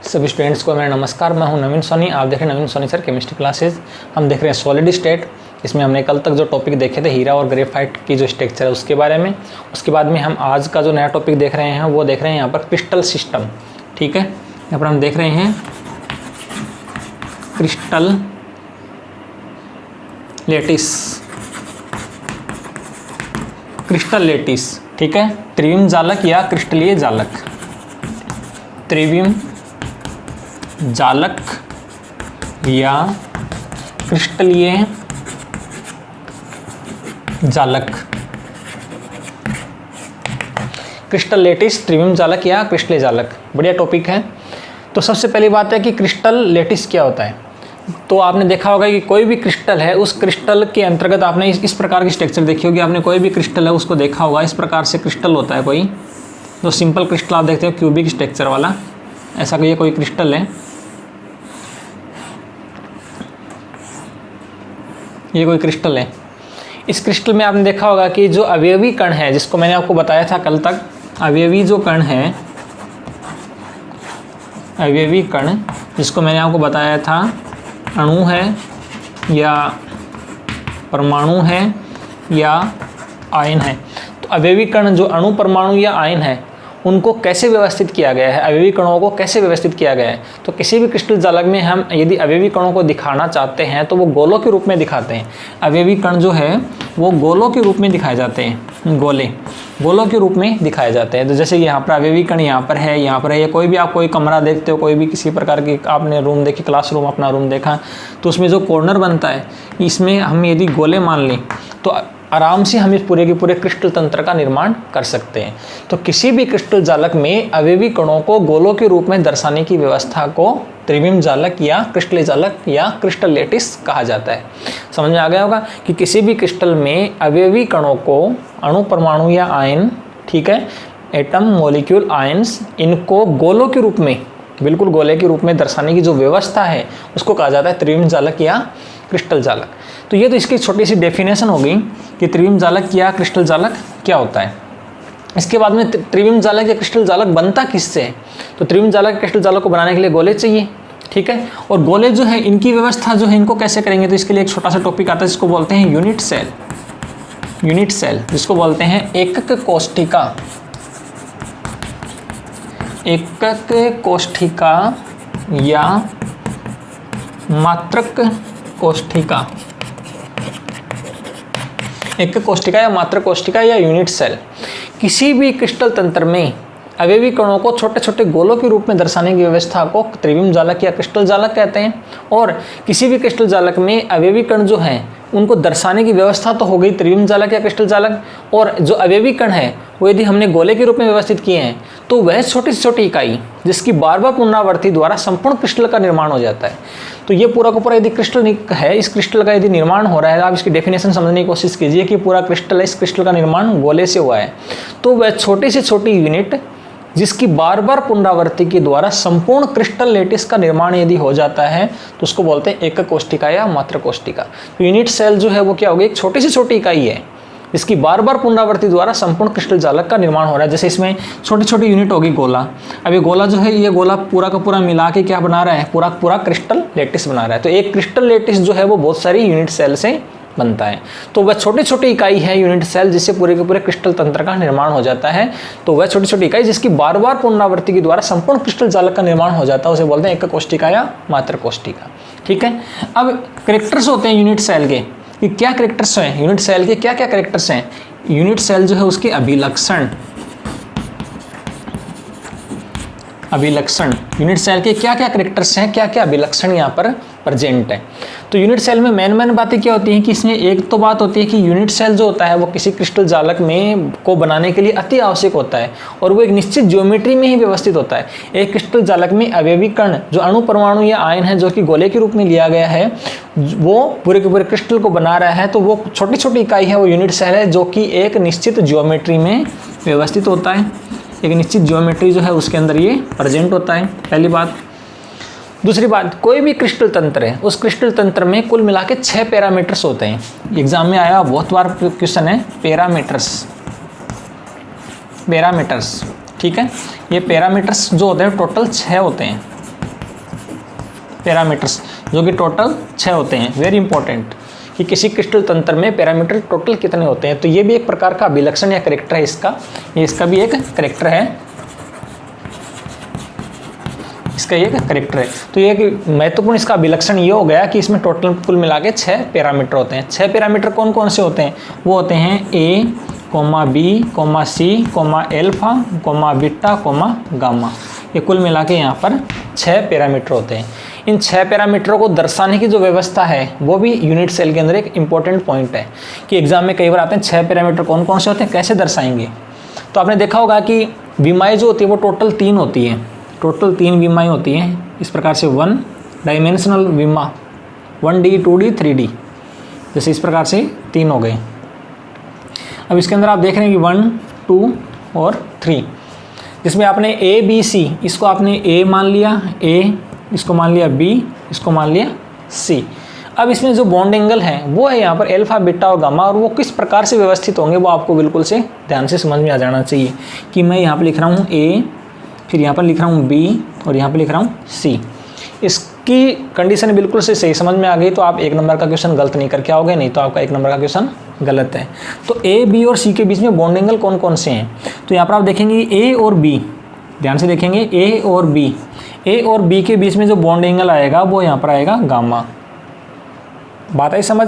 सभी स्टूडेंट्स को मेरा नमस्कार। मैं हूं नवीन सोनी। आप देख रहे हैं नवीन सोनी सर केमिस्ट्री क्लासेज। हम देख रहे हैं सॉलिड स्टेट। इसमें हमने कल तक जो टॉपिक देखे थे हीरा और ग्रेफाइट की जो स्ट्रक्चर है उसके बारे में। उसके बाद में हम आज का जो नया टॉपिक देख रहे हैं वो देख रहे हैं यहाँ पर क्रिस्टल सिस्टम। ठीक है, यहाँ पर हम देख रहे हैं क्रिस्टल लेटिस। क्रिस्टल लेटिस, ठीक है, त्रिविम जालक या क्रिस्टलीय जालक। त्रिविम जालक या क्रिस्टलीय जालक। क्रिस्टल लेटिस, त्रिविम जालक या क्रिस्टलीय जालक, बढ़िया टॉपिक है। तो सबसे पहली बात है कि क्रिस्टल लेटिस क्या होता है। तो आपने देखा होगा कि कोई भी क्रिस्टल है, उस क्रिस्टल के अंतर्गत आपने इस प्रकार की स्ट्रक्चर देखी होगी। आपने कोई भी क्रिस्टल है उसको देखा होगा, इस प्रकार से क्रिस्टल होता है। कोई जो सिंपल क्रिस्टल आप देखते हो क्यूबिक स्ट्रक्चर वाला, ऐसा कोई क्रिस्टल है, ये कोई क्रिस्टल है। इस क्रिस्टल में आपने देखा होगा कि जो अवयवी कण है, जिसको मैंने आपको बताया था कल तक, अवयवी जो कण है, अवयवी कण जिसको मैंने आपको बताया था अणु है या परमाणु है या आयन है। तो अवयवी कण जो अणु, परमाणु या आयन है, उनको कैसे व्यवस्थित किया गया है, अवयवी कणों को कैसे व्यवस्थित किया गया है। तो किसी भी क्रिस्टल जालक में हम यदि अवयवी कणों को दिखाना चाहते हैं तो वो गोलों के रूप में दिखाते हैं। अवयवी कण जो है वो गोलों के रूप में दिखाए जाते हैं, गोलों के रूप में दिखाए जाते हैं। तो जैसे यहाँ पर अवयवी कण यहाँ पर है, यहाँ पर है, या कोई भी आप कोई कमरा देखते हो, कोई भी किसी प्रकार की आपने रूम देखी, क्लासरूम अपना रूम देखा, तो उसमें जो कॉर्नर बनता है, इसमें हम यदि गोले मान लें तो आराम से हम इस पूरे के पूरे क्रिस्टल तंत्र का निर्माण कर सकते हैं। तो किसी भी क्रिस्टल जालक में अवयवी कणों को गोलों के रूप में दर्शाने की व्यवस्था को त्रिविम जालक या क्रिस्टलीय जालक या क्रिस्टल लेटिस कहा जाता है। समझ में आ गया होगा कि किसी भी क्रिस्टल में अवयवी कणों को अणु, परमाणु या आयन, ठीक है, एटम, मॉलिक्यूल, आयन्स, इनको गोलों के रूप में, बिल्कुल गोले के रूप में दर्शाने की जो व्यवस्था है उसको कहा जाता है त्रिविम जालक या क्रिस्टल जालक। तो ये तो इसकी छोटी सी डेफिनेशन हो गई कि त्रिविम जालक या क्रिस्टल जालक क्या होता है। इसके बाद में त्रिविम जालक या क्रिस्टल जालक बनता किससे है। तो त्रिविम जालक या क्रिस्टल जालक को बनाने के लिए गोले चाहिए, ठीक है। और गोले जो है इनकी व्यवस्था जो है इनको कैसे करेंगे, तो इसके लिए एक छोटा सा टॉपिक आता है जिसको बोलते हैं यूनिट सेल। यूनिट सेल जिसको बोलते हैं एकक कोष्ठिका। एकक कोष्ठिका या मात्रक कोष्ठिका। एकक कोष्ठिका या मात्रक कोष्ठिका या यूनिट सेल। किसी भी क्रिस्टल तंत्र में अवयवी कणों को छोटे छोटे गोलों के रूप में दर्शाने की व्यवस्था को त्रिविम जालक या क्रिस्टल जालक कहते हैं। और किसी भी क्रिस्टल जालक में अवयवी कण जो हैं उनको दर्शाने की व्यवस्था तो हो गई त्रिविम जालक या क्रिस्टल जालक, और जो अवयवी कण है वो यदि हमने गोले के रूप में व्यवस्थित किए हैं तो वह छोटी से छोटी इकाई जिसकी बार बार पुनरावृत्ति द्वारा संपूर्ण क्रिस्टल का निर्माण हो जाता है। तो ये पूरा का पूरा यदि क्रिस्टल है, इस क्रिस्टल का यदि निर्माण हो रहा है, आप इसकी डेफिनेशन समझने की कोशिश कीजिए कि पूरा क्रिस्टल है, इस क्रिस्टल का निर्माण गोले से हुआ है। तो वह छोटी से छोटी यूनिट जिसकी बार बार पुनरावृत्ति के द्वारा संपूर्ण क्रिस्टल लेटिस का निर्माण यदि हो जाता है तो उसको बोलते हैं एकक कोष्ठिका या मात्रक कोष्ठिका। तो यूनिट सेल जो है वो क्या होगी, एक छोटी से छोटी इकाई है जिसकी बार बार पुनरावृत्ति द्वारा संपूर्ण क्रिस्टल जालक का निर्माण हो रहा है। जैसे इसमें छोटी छोटी यूनिट होगी गोला। अब ये गोला जो है, ये गोला पूरा का पूरा मिला के क्या बना रहा है, पूरा पूरा क्रिस्टल लेटिस बना रहा है। तो एक क्रिस्टल लेटिस जो है वो बहुत सारी यूनिट सेल से बनता है। तो वह छोटी छोटी इकाई है यूनिट सेल जिससे पूरे के पूरे क्रिस्टल तंत्र का निर्माण हो जाता है। तो वह छोटी छोटी इकाई जिसकी बार बार पुनरावृत्ति के द्वारा संपूर्ण क्रिस्टल जालक का निर्माण हो जाता है उसे बोलते हैं एकक कोष्ठिका या मात्रक कोष्ठिका, ठीक है। अब कैरेक्टर्स होते हैं यूनिट सेल के, कि क्या कैरेक्टर्स हैं यूनिट सेल के, क्या क्या कैरेक्टर्स हैं। यूनिट सेल जो है उसके अभिलक्षण, अभिलक्षण, यूनिट सेल के क्या क्या कैरेक्टर्स हैं, क्या क्या अभिलक्षण यहाँ पर प्रेजेंट है। तो यूनिट सेल में मेन बातें क्या होती हैं कि इसमें एक तो बात होती है कि यूनिट सेल जो होता है वो किसी क्रिस्टल जालक में को बनाने के लिए अति आवश्यक होता है और वो एक निश्चित ज्योमेट्री में ही व्यवस्थित होता है। एक क्रिस्टल जालक में अवयवी कण जो अणु, परमाणु या आयन है जो कि गोले के रूप में लिया गया है, वो पूरे के पूरे क्रिस्टल को बना रहा है। तो वो छोटी छोटी इकाई है, वो यूनिट सेल है जो कि एक निश्चित ज्योमेट्री में व्यवस्थित होता है। एक निश्चित ज्योमेट्री जो है उसके अंदर ये प्रेजेंट होता है, पहली बात। दूसरी बात, कोई भी क्रिस्टल तंत्र है, उस क्रिस्टल तंत्र में कुल मिला के 6 पैरामीटर्स होते हैं। एग्जाम में आया बहुत बार क्वेश्चन है पैरामीटर्स, पैरामीटर्स, ठीक है। ये पैरामीटर्स जो होते हैं टोटल 6 होते हैं, पैरामीटर्स, जो कि टोटल 6 होते हैं। वेरी इंपॉर्टेंट कि किसी क्रिस्टल तंत्र में पैरामीटर टोटल कितने होते हैं। तो ये भी एक प्रकार का अभिलक्षण या करेक्टर है इसका, ये इसका भी एक करेक्टर है, इसका एक करेक्टर है। तो ये महत्वपूर्ण इसका अभिलक्षण ये हो गया कि इसमें टोटल कुल मिला के 6 पैरामीटर होते हैं। 6 पैरामीटर कौन कौन से होते हैं? वो होते हैं A, B, C, alpha, beta, gamma. ये कुल मिला के यहाँ पर 6 पैरामीटर होते हैं। इन 6 पैरामीटरों को दर्शाने की जो व्यवस्था है वो भी यूनिट सेल के अंदर एक इंपॉर्टेंट पॉइंट है कि एग्जाम में कई बार आते हैं 6 पैरामीटर कौन कौन से होते हैं, कैसे दर्शाएंगे। तो आपने देखा होगा कि विमाएँ जो होती है वो टोटल 3 होती हैं, टोटल 3 विमाएँ होती हैं इस प्रकार से। 1 डायमेंशनल विमा, 1D, 2D, 3D, जैसे इस प्रकार से 3 हो गए। अब इसके अंदर आप देख रहे हैं कि 1, 2 और 3, जिसमें आपने A, B, C, इसको आपने A मान लिया, A, इसको मान लिया B, इसको मान लिया C। अब इसमें जो बॉन्ड एंगल है वो है यहाँ पर एल्फा, बीटा और गामा, और वो किस प्रकार से व्यवस्थित होंगे वो आपको बिल्कुल से ध्यान से समझ में आ जाना चाहिए कि मैं यहाँ पर लिख रहा हूँ A, फिर यहाँ पर लिख रहा हूँ B और यहाँ पर लिख रहा हूँ C। इसकी कंडीशन बिल्कुल से सही समझ में आ गई तो आप 1 नंबर का क्वेश्चन गलत नहीं करके आओगे, नहीं तो आपका 1 नंबर का क्वेश्चन गलत है। तो A, B और C के बीच में बॉन्ड एंगल कौन कौन से हैं? तो यहाँ पर आप देखेंगे A और B, ध्यान से देखेंगे A और B के बीच में जो बॉन्ड एंगल आएगा वो यहाँ पर आएगा गामा। बात आई समझ?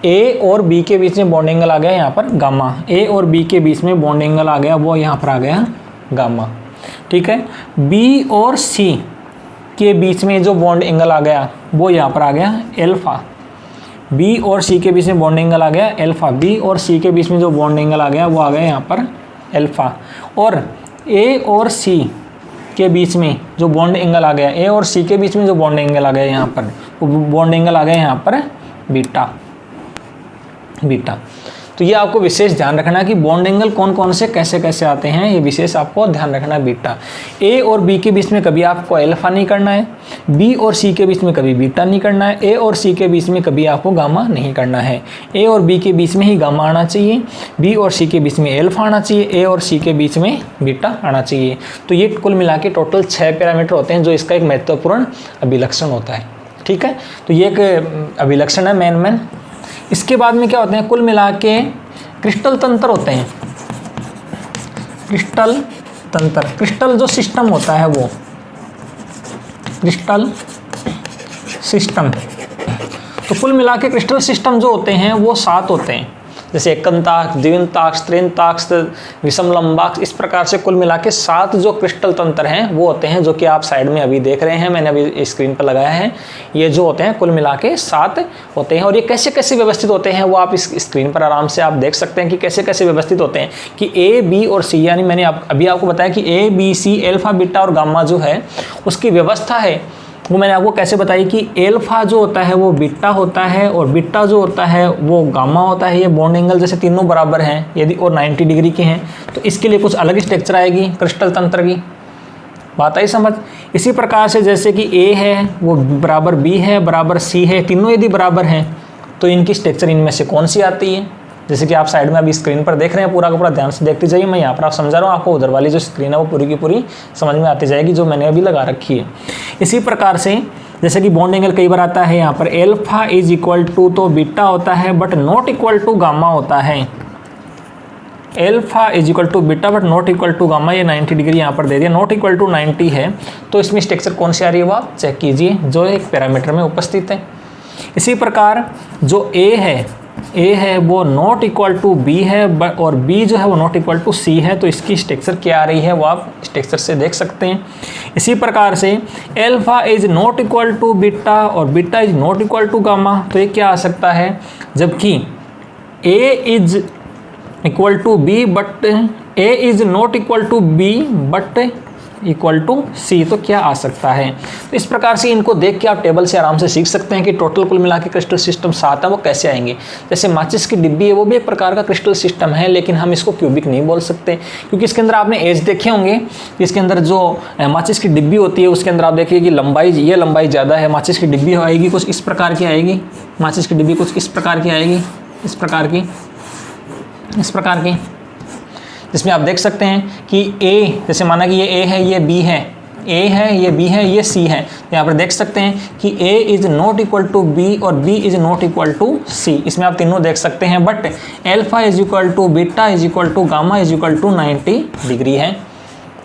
A और B के बीच में बॉन्ड एंगल आ गया यहाँ पर गामा, A और B के बीच में बॉन्ड एंगल आ गया वो यहाँ पर आ गया गामा, ठीक है। B और C के बीच में जो बॉन्ड एंगल आ गया वो यहाँ पर आ गया एल्फा, B और C के बीच में बॉन्ड एंगल आ गया एल्फा, B और C के बीच में जो बॉन्ड एंगल आ गया वो आ गया यहाँ पर एल्फा। और A और C के बीच में जो बॉन्ड एंगल आ गया, A और C के बीच में जो बॉन्ड एंगल आ गया यहाँ पर, वो बॉन्ड एंगल आ गया यहाँ पर बीटा। तो ये आपको विशेष ध्यान रखना है कि बॉन्ड एंगल कौन कौन से कैसे कैसे आते हैं, ये विशेष आपको ध्यान रखना है। बीटा, A और B के बीच में कभी आपको एल्फा नहीं करना है, B और C के बीच में कभी बीटा नहीं करना है, A और C के बीच में कभी आपको गामा नहीं करना है। A और B के बीच में ही गामा आना चाहिए, B और C के बीच में एल्फा आना चाहिए, A और C के बीच में बीटा आना चाहिए। तो ये कुल मिला के टोटल 6 पैरामीटर होते हैं जो इसका एक महत्वपूर्ण अभिलक्षण होता है, ठीक है। तो ये एक अभिलक्षण है मेन। इसके बाद में क्या होते हैं? कुल मिला के क्रिस्टल तंत्र होते हैं। क्रिस्टल तंत्र, क्रिस्टल जो सिस्टम होता है वो क्रिस्टल सिस्टम। तो कुल मिला के क्रिस्टल सिस्टम जो होते हैं वो 7 होते हैं, जैसे एकंताक्ष, द्विंताक्ष, त्रिंताक्ष, विषम लंबाक्ष, इस प्रकार से कुल मिला के 7 जो क्रिस्टल तंत्र हैं वो होते हैं, जो कि आप साइड में अभी देख रहे हैं, मैंने अभी स्क्रीन पर लगाया है। ये जो होते हैं कुल मिला के 7 होते हैं। और ये कैसे कैसे व्यवस्थित होते हैं वो आप इस स्क्रीन पर आराम से आप देख सकते हैं कि कैसे कैसे व्यवस्थित होते हैं कि A, B और C, यानी मैंने अभी आपको बताया कि A, B, C, alpha, beta और गामा जो है उसकी व्यवस्था है वो मैंने आपको कैसे बताई कि एल्फा जो होता है वो बीटा होता है और बीटा जो होता है वो गामा होता है। ये बॉन्ड एंगल जैसे तीनों बराबर हैं यदि और 90 डिग्री के हैं तो इसके लिए कुछ अलग स्ट्रक्चर आएगी क्रिस्टल तंत्र की। बात आई समझ? इसी प्रकार से जैसे कि A है वो बराबर B है बराबर C है, तीनों यदि बराबर हैं तो इनकी स्ट्रक्चर इनमें से कौन सी आती है? जैसे कि आप साइड में अभी स्क्रीन पर देख रहे हैं, पूरा का पूरा ध्यान से देखते जाइए। मैं यहाँ पर आप समझा रहा हूँ, आपको उधर वाली जो स्क्रीन है वो पूरी की पूरी समझ में आती जाएगी जो मैंने अभी लगा रखी है। इसी प्रकार से जैसे कि बॉन्ड एंगल कई बार आता है यहाँ पर एल्फा इज इक्वल टू, तो बीटा होता है but not equal to gamma होता है। Alpha is equal to beta but not equal to gamma, ये 90 डिग्री यहाँ पर दे दिया, नॉट इक्वल टू 90 है। तो इसमें स्ट्रक्चर कौन सी आ रही है वो आप चेक कीजिए जो एक पैरामीटर में उपस्थित है। इसी प्रकार जो A है वो नॉट इक्वल टू B है और B जो है वो नॉट इक्वल टू C है, तो इसकी स्ट्रक्चर क्या आ रही है वो आप स्ट्रक्चर से देख सकते हैं। इसी प्रकार से alpha is not equal to beta और beta is not equal to gamma, तो ये क्या आ सकता है? जबकि A is equal to B but A is not equal to B but equal to C, तो क्या आ सकता है? तो इस प्रकार से इनको देख के आप टेबल से आराम से सीख सकते हैं कि टोटल कुल मिला के क्रिस्टल सिस्टम 7 है वो कैसे आएंगे। जैसे माचिस की डिब्बी है वो भी एक प्रकार का क्रिस्टल सिस्टम है, लेकिन हम इसको क्यूबिक नहीं बोल सकते क्योंकि इसके अंदर आपने एज देखे होंगे। इसके अंदर जो माचिस की डिब्बी होती है उसके अंदर आप देखिए कि लंबाई, ये लंबाई ज़्यादा है। माचिस की डिब्बी आएगी कुछ इस प्रकार की आएगी, माचिस की डिब्बी कुछ इस प्रकार की आएगी, इस प्रकार की, जिसमें आप देख सकते हैं कि A, जैसे माना कि ये A है ये B है, ए है, ये बी है, ये सी है। तो यहाँ पर देख सकते हैं कि A is not equal to B और B is not equal to C. इसमें आप तीनों देख सकते हैं, but alpha is equal to beta is equal to gamma is equal to 90 degree है।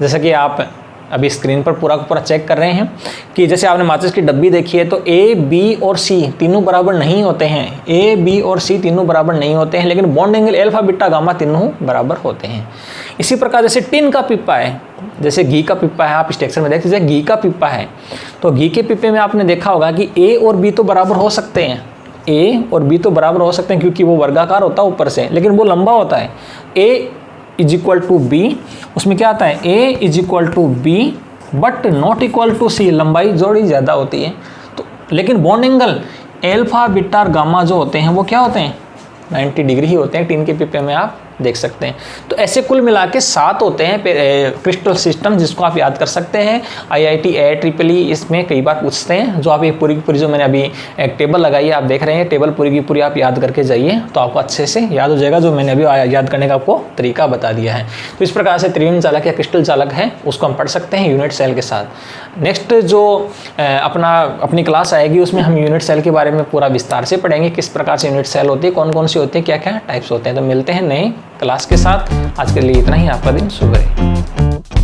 जैसा कि आप अभी स्क्रीन पर पूरा का पूरा चेक कर रहे हैं कि जैसे आपने माचिस की डब्बी देखी है, तो ए बी और सी तीनों बराबर नहीं होते हैं। ए बी और सी तीनों बराबर नहीं होते हैं, लेकिन bond angle alpha beta gamma तीनों बराबर होते हैं। इसी प्रकार जैसे टिन का पिप्पा है, जैसे घी का पिप्पा है, आप इस टेक्सचर में देख लीजिए घी का पिप्पा है, तो घी के पिप्पे में आपने देखा होगा कि ए और बी तो बराबर हो सकते हैं, ए और बी तो बराबर हो सकते हैं क्योंकि वो वर्गाकार होता है ऊपर से, लेकिन वो लंबा होता है। A is equal to B, उसमें क्या आता है, A is equal to B but not equal to C, लंबाई जोड़ी ज़्यादा होती है। तो लेकिन बॉन्ड एंगल एल्फा बीटा और गामा जो होते हैं वो क्या होते हैं, 90 डिग्री ही होते हैं। टिन के पिप्पे में आप देख सकते हैं। तो ऐसे कुल मिला के 7 होते हैं क्रिस्टल सिस्टम, जिसको आप याद कर सकते हैं। IIT AIEEE इसमें कई बार पूछते हैं। जो आप ये पूरी की पूरी जो मैंने अभी एक टेबल लगाई है आप देख रहे हैं, टेबल पूरी की पूरी आप याद करके जाइए तो आपको अच्छे से याद हो जाएगा, जो मैंने अभी याद करने का आपको तरीका बता दिया है। तो इस प्रकार से त्रिविम चालक या क्रिस्टल चालक है उसको हम पढ़ सकते हैं यूनिट सेल के साथ। नेक्स्ट जो अपनी क्लास आएगी उसमें हम यूनिट सेल के बारे में पूरा विस्तार से पढ़ेंगे, किस प्रकार से यूनिट सेल होती है, कौन कौन सी होती है, क्या क्या टाइप्स होते हैं। तो मिलते हैं नए क्लास के साथ। आज के लिए इतना ही। आपका दिन शुभ रहे।